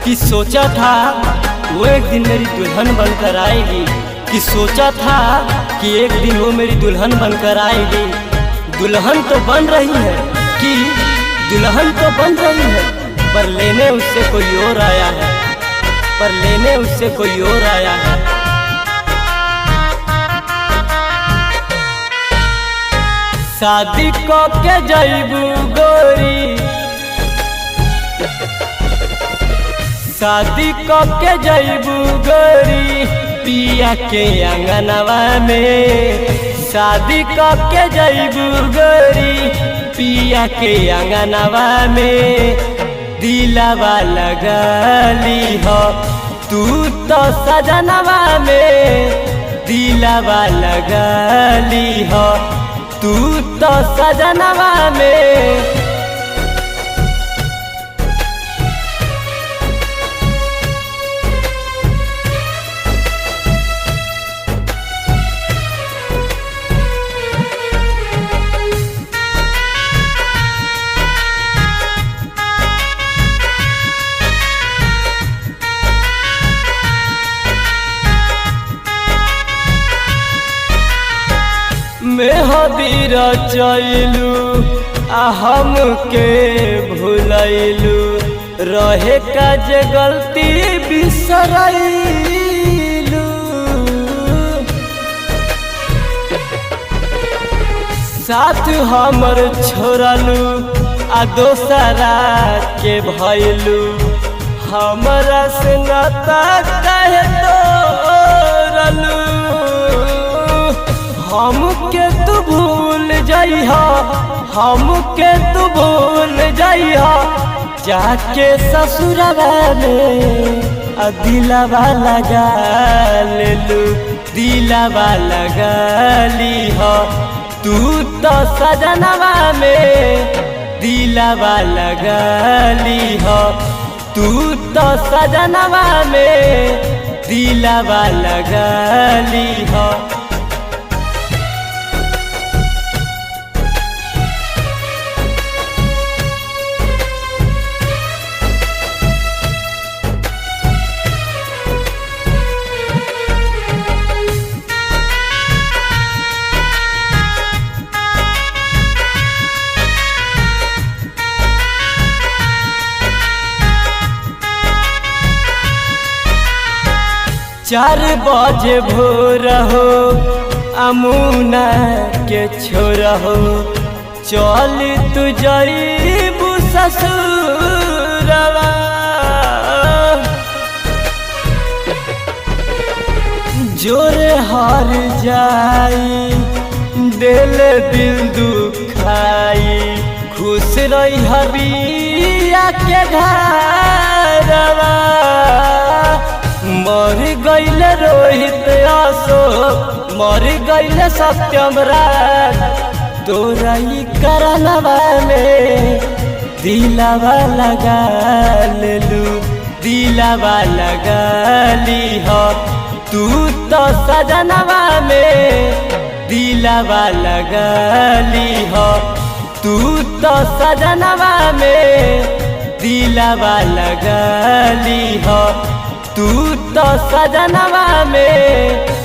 कि सोचा था वो एक दिन मेरी दुल्हन बनकर आएगी, कि सोचा था कि एक दिन वो मेरी दुल्हन बनकर आएगी। दुल्हन तो बन रही है, कि दुल्हन तो बन रही है, पर लेने उससे कोई और आया है, पर लेने उससे कोई और आया है। शादी को के जइबू गोरी, शादी को के जइबू गोरी पिया के अंगनवा में, शादी को के जइबू गोरी पिया के अंगनवा में। दिलवा लगली हो तू तो सजनवा में, दिलवा लगली हो तू तो सजनवा में। मेहदी रचैलू हम के भूलैलू, रहे का जे गलती बिसरैलू। साथ हमर छोड़लू आ दोसरा के भैलू, हमरा से नाता कहे तोड़लू। हमके तू भूल जइहा, हमके तू भूल जइहा, जाके ससुरवा में दिलवा लगा लेलू, दिलवा लगली हो तू तो सजनवा में, दिलवा लगली हो तू तो सजनवा में, दिलवा लगली हो। चार बजे भोर हो अमुना के छोर हो, चल तू जइबू ससुरवा। जोरे हार जाई दिल दिल दुखाई, खुश रही हबिया के घरवा। मर गईल रोहित आसो, मर गईल सत्यम राज, तोरा ही करनवा में दिलवा लगा लेलू, दिलवा लगली हो तू तो सजनवा में, दिलवा लगली हो तू तो सजनवा में, दिलवा लगली हो तू तो सजनवा में।